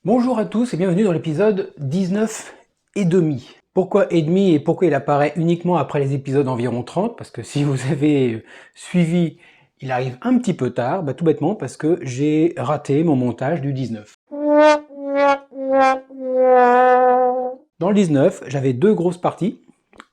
Bonjour à tous et bienvenue dans l'épisode 19 et demi. Pourquoi et demi et pourquoi il apparaît uniquement après les épisodes environ 30? Parce que si vous avez suivi, il arrive un petit peu tard, tout bêtement parce que j'ai raté mon montage du 19. Dans le 19, j'avais deux grosses parties,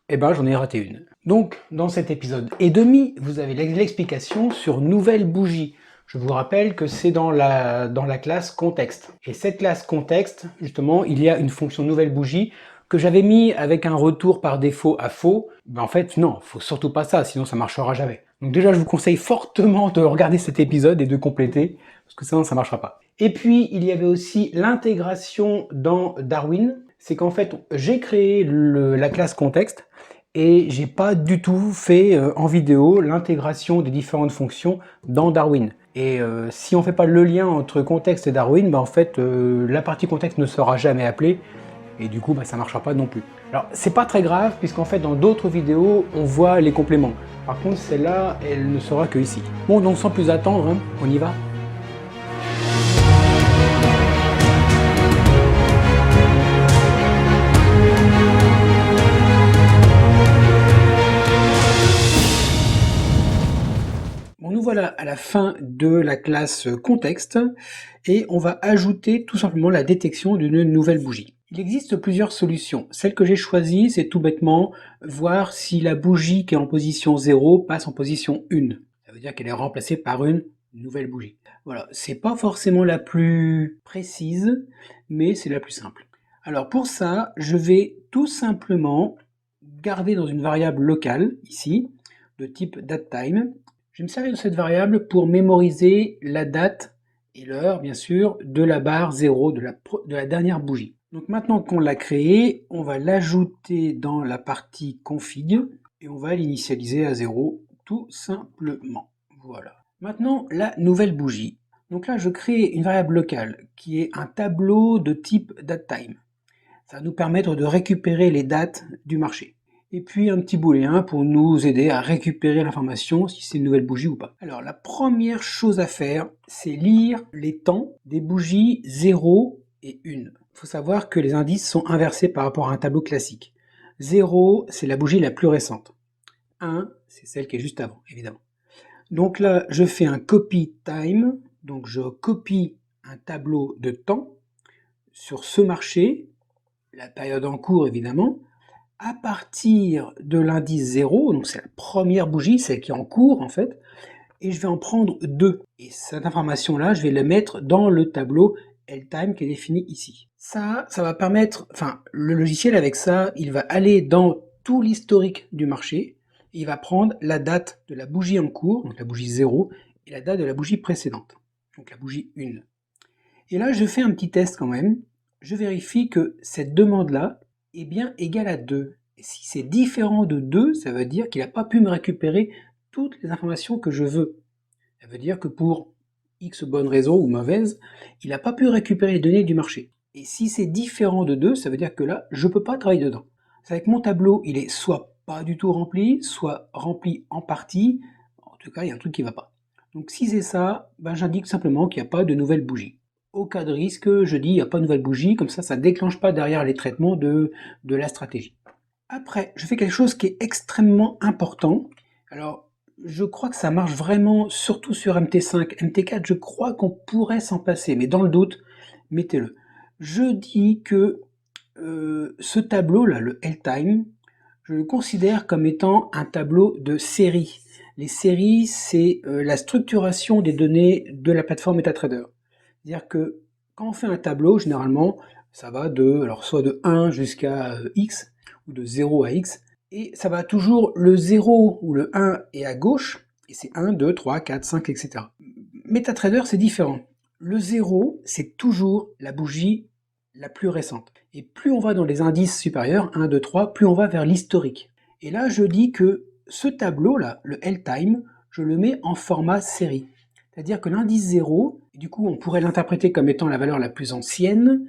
et j'en ai raté une. Donc, dans cet épisode et demi, vous avez l'explication sur nouvelle bougie. Je vous rappelle que c'est dans la classe contexte. Et cette classe contexte, justement, il y a une fonction nouvelle bougie que j'avais mis avec un retour par défaut à faux. En fait, non, faut surtout pas ça, sinon ça marchera jamais. Donc déjà, je vous conseille fortement de regarder cet épisode et de compléter, parce que sinon ça marchera pas. Et puis, il y avait aussi l'intégration dans Darwin. C'est qu'en fait, j'ai créé la classe contexte, et j'ai pas du tout fait en vidéo l'intégration des différentes fonctions dans Darwin. Et si on fait pas le lien entre contexte et Darwin, en fait la partie contexte ne sera jamais appelée et du coup ça marchera pas non plus. Alors c'est pas très grave puisqu'en fait dans d'autres vidéos on voit les compléments. Par contre celle-là elle ne sera que ici. Bon, donc sans plus attendre, on y va. Nous voilà à la fin de la classe contexte et on va ajouter tout simplement la détection d'une nouvelle bougie. Il existe plusieurs solutions. Celle que j'ai choisie, c'est tout bêtement voir si la bougie qui est en position 0 passe en position 1. Ça veut dire qu'elle est remplacée par une nouvelle bougie. Voilà, c'est pas forcément la plus précise, mais c'est la plus simple. Alors pour ça, je vais tout simplement garder dans une variable locale, ici, de type datetime. Je vais me servir de cette variable pour mémoriser la date et l'heure, bien sûr, de la barre 0 de la dernière bougie. Donc maintenant qu'on l'a créé, on va l'ajouter dans la partie config et on va l'initialiser à 0 tout simplement. Voilà. Maintenant, la nouvelle bougie. Donc là, je crée une variable locale qui est un tableau de type datetime. Ça va nous permettre de récupérer les dates du marché. Et puis un petit booléen pour nous aider à récupérer l'information si c'est une nouvelle bougie ou pas. Alors la première chose à faire, c'est lire les temps des bougies 0 et 1. Il faut savoir que les indices sont inversés par rapport à un tableau classique. 0, c'est la bougie la plus récente. 1, c'est celle qui est juste avant, évidemment. Donc là, je fais un copy time, donc je copie un tableau de temps sur ce marché, la période en cours évidemment, à partir de l'indice 0, donc c'est la première bougie, celle qui est en cours en fait, et je vais en prendre 2. Et cette information-là, je vais la mettre dans le tableau LTime qui est défini ici. Ça va permettre, le logiciel avec ça, il va aller dans tout l'historique du marché, et il va prendre la date de la bougie en cours, donc la bougie 0, et la date de la bougie précédente, donc la bougie 1. Et là, je fais un petit test quand même. Je vérifie que cette demande-là est bien égale à 2. Et si c'est différent de 2, ça veut dire qu'il n'a pas pu me récupérer toutes les informations que je veux. Ça veut dire que pour X bonnes raisons ou mauvaises, il n'a pas pu récupérer les données du marché. Et si c'est différent de 2, ça veut dire que là, je ne peux pas travailler dedans. C'est avec mon tableau, il est soit pas du tout rempli, soit rempli en partie. En tout cas, il y a un truc qui ne va pas. Donc si c'est ça, j'indique simplement qu'il n'y a pas de nouvelle bougie. Au cas de risque, je dis il n'y a pas de nouvelle bougie, comme ça, ça ne déclenche pas derrière les traitements de la stratégie. Après, je fais quelque chose qui est extrêmement important. Alors, je crois que ça marche vraiment, surtout sur MT5. MT4, je crois qu'on pourrait s'en passer, mais dans le doute, mettez-le. Je dis que ce tableau-là, le LTime, je le considère comme étant un tableau de série. Les séries, c'est la structuration des données de la plateforme MetaTrader. C'est-à-dire que quand on fait un tableau, généralement, ça va soit de 1 jusqu'à X, ou de 0 à X, et ça va toujours, le 0 ou le 1 est à gauche, et c'est 1, 2, 3, 4, 5, etc. MetaTrader, c'est différent. Le 0, c'est toujours la bougie la plus récente. Et plus on va dans les indices supérieurs, 1, 2, 3, plus on va vers l'historique. Et là, je dis que ce tableau-là, le LTime, je le mets en format série. C'est-à-dire que l'indice 0, du coup on pourrait l'interpréter comme étant la valeur la plus ancienne.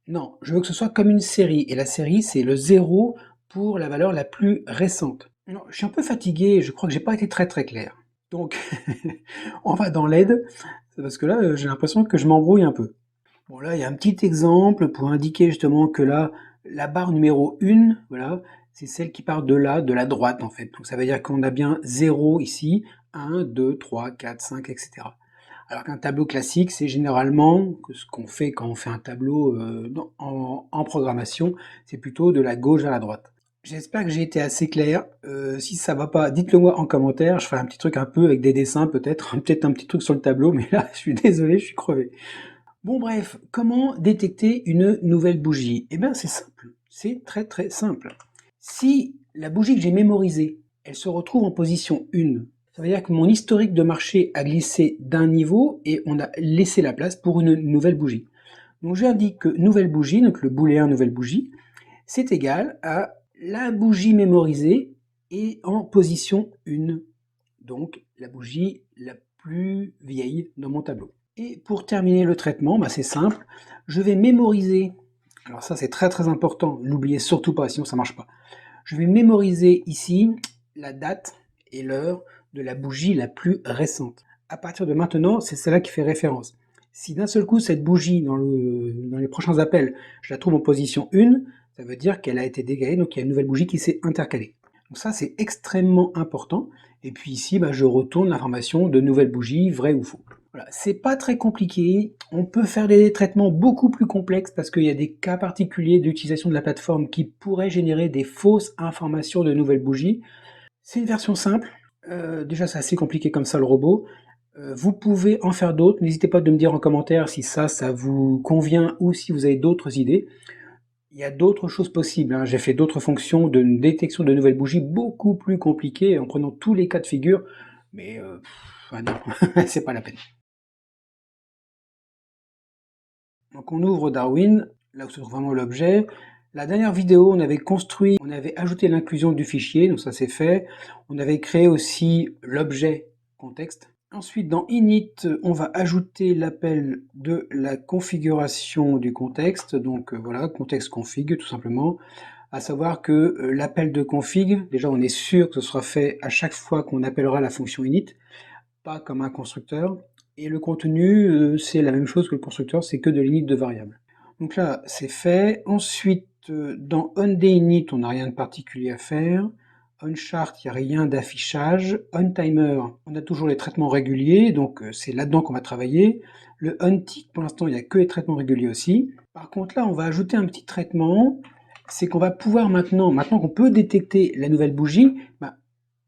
Non, je veux que ce soit comme une série, et la série c'est le 0 pour la valeur la plus récente. Non, je suis un peu fatigué, je crois que j'ai pas été très clair. Donc, on va dans l'aide, parce que là j'ai l'impression que je m'embrouille un peu. Bon là, il y a un petit exemple pour indiquer justement que là, la barre numéro 1, voilà, c'est celle qui part de là, de la droite en fait. Donc ça veut dire qu'on a bien 0 ici, 1, 2, 3, 4, 5, etc. Alors qu'un tableau classique, c'est généralement ce qu'on fait quand on fait un tableau en programmation, c'est plutôt de la gauche à la droite. J'espère que j'ai été assez clair. Si ça va pas, dites-le moi en commentaire. Je ferai un petit truc un peu avec des dessins peut-être, peut-être un petit truc sur le tableau, mais là, je suis désolé, je suis crevé. Bon bref, comment détecter une nouvelle bougie? Eh bien c'est simple, c'est très très simple. Si la bougie que j'ai mémorisée, elle se retrouve en position 1, ça veut dire que mon historique de marché a glissé d'un niveau et on a laissé la place pour une nouvelle bougie. Donc j'indique que nouvelle bougie, donc le booléen nouvelle bougie, c'est égal à la bougie mémorisée et en position 1. Donc la bougie la plus vieille dans mon tableau. Et pour terminer le traitement, bah c'est simple, je vais mémoriser, alors ça c'est très très important, n'oubliez surtout pas, sinon ça ne marche pas. Je vais mémoriser ici la date et l'heure de la bougie la plus récente. À partir de maintenant, c'est celle-là qui fait référence. Si d'un seul coup cette bougie, dans les prochains appels, je la trouve en position 1, ça veut dire qu'elle a été décalée, donc il y a une nouvelle bougie qui s'est intercalée. Donc ça c'est extrêmement important. Et puis ici, bah, je retourne l'information de nouvelle bougie, vrai ou faux. Voilà, c'est pas très compliqué, on peut faire des traitements beaucoup plus complexes parce qu'il y a des cas particuliers d'utilisation de la plateforme qui pourraient générer des fausses informations de nouvelles bougies. C'est une version simple, déjà c'est assez compliqué comme ça le robot. Vous pouvez en faire d'autres, n'hésitez pas de me dire en commentaire si ça vous convient ou si vous avez d'autres idées. Il y a d'autres choses possibles, hein. J'ai fait d'autres fonctions de détection de nouvelles bougies beaucoup plus compliquées en prenant tous les cas de figure, mais non, c'est pas la peine. Donc on ouvre Darwin, là où se trouve vraiment l'objet. La dernière vidéo, on avait ajouté l'inclusion du fichier, donc ça c'est fait. On avait créé aussi l'objet contexte. Ensuite, dans init, on va ajouter l'appel de la configuration du contexte. Donc voilà, contexte config tout simplement. À savoir que l'appel de config, déjà on est sûr que ce sera fait à chaque fois qu'on appellera la fonction init, pas comme un constructeur. Et le contenu, c'est la même chose que le constructeur, c'est que de l'init de variables. Donc là, c'est fait. Ensuite, dans onDayInit, on n'a rien de particulier à faire. OnChart, il n'y a rien d'affichage. OnTimer, on a toujours les traitements réguliers, donc c'est là-dedans qu'on va travailler. Le onTick, pour l'instant, il n'y a que les traitements réguliers aussi. Par contre, là, on va ajouter un petit traitement. C'est qu'on va pouvoir maintenant qu'on peut détecter la nouvelle bougie, bah,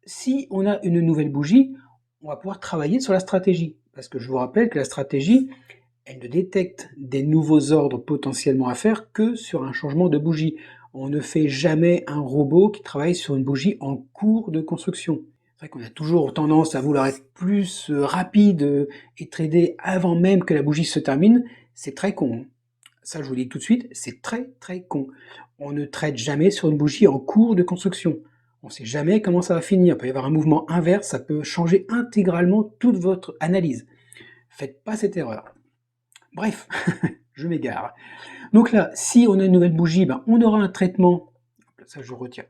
si on a une nouvelle bougie, on va pouvoir travailler sur la stratégie. Parce que je vous rappelle que la stratégie, elle ne détecte des nouveaux ordres potentiellement à faire que sur un changement de bougie. On ne fait jamais un robot qui travaille sur une bougie en cours de construction. C'est vrai qu'on a toujours tendance à vouloir être plus rapide et trader avant même que la bougie se termine. C'est très con. Ça, je vous le dis tout de suite, c'est très très con. On ne trade jamais sur une bougie en cours de construction. On ne sait jamais comment ça va finir. Il peut y avoir un mouvement inverse, ça peut changer intégralement toute votre analyse. Faites pas cette erreur. Bref, je m'égare. Donc là, si on a une nouvelle bougie, ben, on aura un traitement, ça je retiens,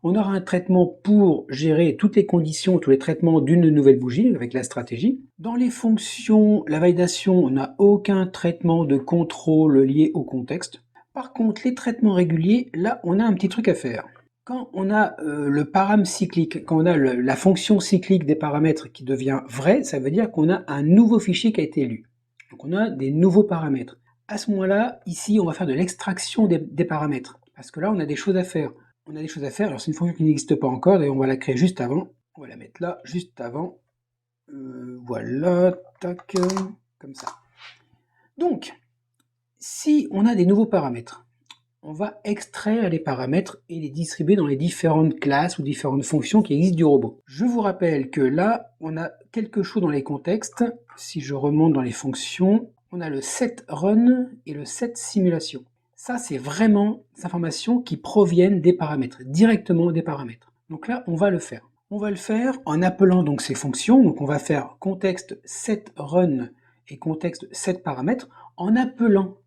on aura un traitement pour gérer toutes les conditions, tous les traitements d'une nouvelle bougie avec la stratégie. Dans les fonctions, la validation, on n'a aucun traitement de contrôle lié au contexte. Par contre, les traitements réguliers, là, on a un petit truc à faire. Quand on a le param cyclique, quand on a la fonction cyclique des paramètres qui devient vraie, ça veut dire qu'on a un nouveau fichier qui a été lu. Donc on a des nouveaux paramètres. À ce moment-là, ici, on va faire de l'extraction des paramètres. Parce que là, on a des choses à faire. On a des choses à faire. Alors c'est une fonction qui n'existe pas encore, d'ailleurs on va la créer juste avant. On va la mettre là, juste avant. Voilà, tac, comme ça. Donc, si on a des nouveaux paramètres, on va extraire les paramètres et les distribuer dans les différentes classes ou différentes fonctions qui existent du robot. Je vous rappelle que là, on a quelque chose dans les contextes. Si je remonte dans les fonctions, on a le setRun et le setSimulation. Ça, c'est vraiment des informations qui proviennent des paramètres, directement des paramètres. Donc là, on va le faire. On va le faire en appelant donc ces fonctions. Donc on va faire contexte setRun et contexte setParamètres en appelant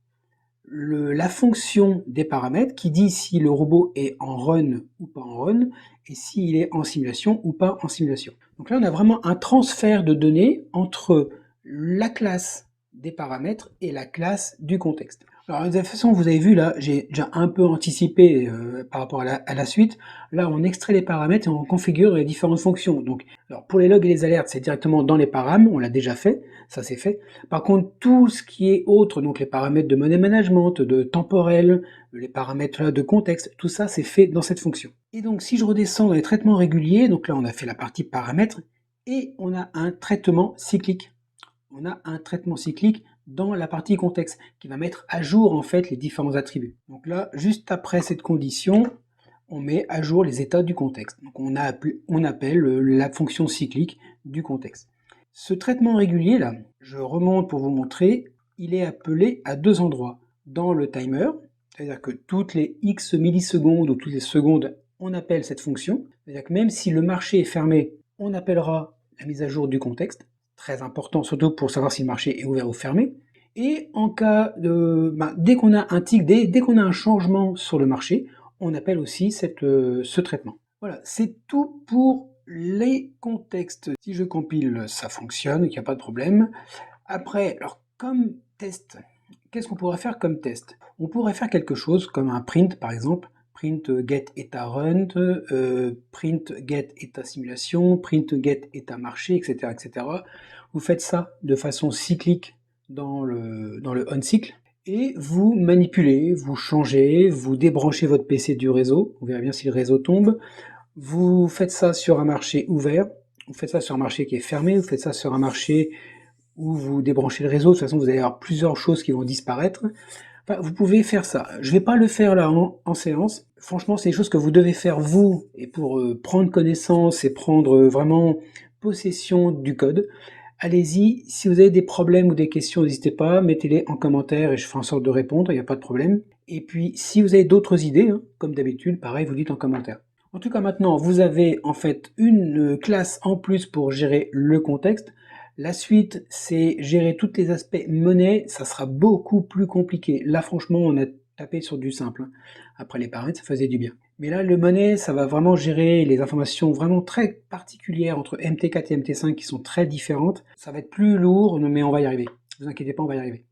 la fonction des paramètres qui dit si le robot est en run ou pas en run et s'il est en simulation ou pas en simulation. Donc là, on a vraiment un transfert de données entre la classe des paramètres et la classe du contexte. Alors de toute façon, vous avez vu là, j'ai déjà un peu anticipé par rapport à la suite. Là, on extrait les paramètres et on configure les différentes fonctions. Donc, alors pour les logs et les alertes, c'est directement dans les param, on l'a déjà fait, ça c'est fait. Par contre, tout ce qui est autre, donc les paramètres de money management, de temporel, les paramètres là, de contexte, tout ça c'est fait dans cette fonction. Et donc si je redescends dans les traitements réguliers, donc là on a fait la partie paramètres, et on a un traitement cyclique. On a un traitement cyclique dans la partie contexte qui va mettre à jour en fait les différents attributs. Donc là, juste après cette condition, on met à jour les états du contexte. Donc on appelle la fonction cyclique du contexte. Ce traitement régulier là, je remonte pour vous montrer, il est appelé à deux endroits. Dans le timer, c'est-à-dire que toutes les X millisecondes ou toutes les secondes, on appelle cette fonction. C'est-à-dire que même si le marché est fermé, on appellera la mise à jour du contexte. Très important, surtout pour savoir si le marché est ouvert ou fermé. Et en cas de, dès qu'on a un tic, dès qu'on a un changement sur le marché, on appelle aussi ce traitement. Voilà, c'est tout pour les contextes. Si je compile, ça fonctionne, il n'y a pas de problème. Après, alors comme test, qu'est-ce qu'on pourrait faire comme test? On pourrait faire quelque chose comme un print par exemple, print get état run, print get état simulation, print get état marché, etc., etc. Vous faites ça de façon cyclique dans le on cycle et vous manipulez, vous changez, vous débranchez votre PC du réseau, vous verrez bien si le réseau tombe, vous faites ça sur un marché ouvert, vous faites ça sur un marché qui est fermé, vous faites ça sur un marché où vous débranchez le réseau, de toute façon vous allez avoir plusieurs choses qui vont disparaître. Enfin, vous pouvez faire ça. Je vais pas le faire là en séance. Franchement, c'est des choses que vous devez faire vous, et pour prendre connaissance et prendre vraiment possession du code. Allez-y, si vous avez des problèmes ou des questions, n'hésitez pas, mettez-les en commentaire et je ferai en sorte de répondre, il n'y a pas de problème. Et puis, si vous avez d'autres idées, hein, comme d'habitude, pareil, vous dites en commentaire. En tout cas, maintenant, vous avez en fait une classe en plus pour gérer le contexte. La suite, c'est gérer tous les aspects monnaie, ça sera beaucoup plus compliqué. Là, franchement, on a tapé sur du simple, hein. Après les paramètres, ça faisait du bien. Mais là, le monnaie, ça va vraiment gérer les informations vraiment très particulières entre MT4 et MT5 qui sont très différentes. Ça va être plus lourd, mais on va y arriver. Ne vous inquiétez pas, on va y arriver.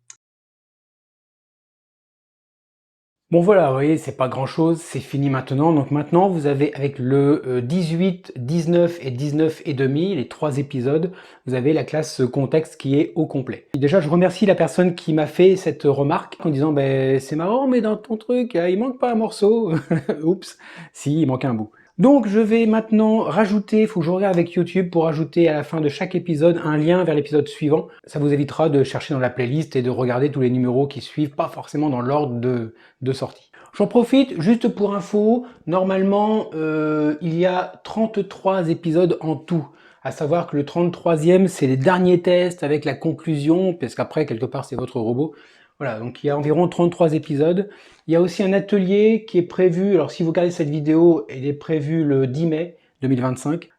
Bon voilà, vous voyez, c'est pas grand chose, c'est fini maintenant. Donc maintenant, vous avez avec le 18, 19 et 19 et demi, les trois épisodes, vous avez la classe contexte qui est au complet. Et déjà, je remercie la personne qui m'a fait cette remarque en disant, ben c'est marrant, mais dans ton truc, il manque pas un morceau. Oups, si, il manque un bout. Donc je vais maintenant rajouter, il faut que je regarde avec YouTube pour ajouter à la fin de chaque épisode un lien vers l'épisode suivant. Ça vous évitera de chercher dans la playlist et de regarder tous les numéros qui suivent, pas forcément dans l'ordre de sortie. J'en profite, juste pour info, normalement il y a 33 épisodes en tout. À savoir que le 33e, c'est les derniers tests avec la conclusion, parce qu'après, quelque part, c'est votre robot. Voilà, donc il y a environ 33 épisodes. Il y a aussi un atelier qui est prévu, alors si vous regardez cette vidéo, il est prévu le 10 mai 2025.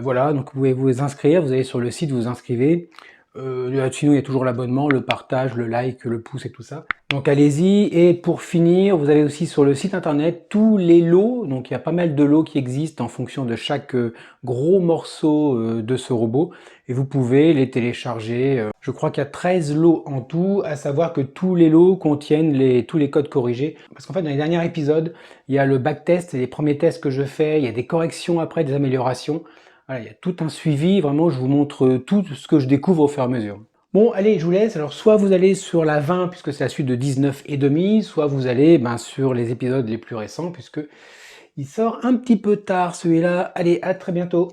Voilà, donc vous pouvez vous inscrire, vous allez sur le site, vous vous inscrivez. Sinon, il y a toujours l'abonnement, le partage, le like, le pouce et tout ça. Donc allez-y. Et pour finir, vous avez aussi sur le site internet tous les lots. Donc il y a pas mal de lots qui existent en fonction de chaque gros morceau de ce robot. Et vous pouvez les télécharger. Je crois qu'il y a 13 lots en tout, à savoir que tous les lots contiennent tous les codes corrigés. Parce qu'en fait, dans les derniers épisodes, il y a le backtest, les premiers tests que je fais, il y a des corrections après, des améliorations. Voilà, il y a tout un suivi, vraiment je vous montre tout ce que je découvre au fur et à mesure. Bon allez, je vous laisse, alors soit vous allez sur la 20 puisque c'est la suite de 19 et demi, soit vous allez sur les épisodes les plus récents puisque il sort un petit peu tard celui-là. Allez, à très bientôt.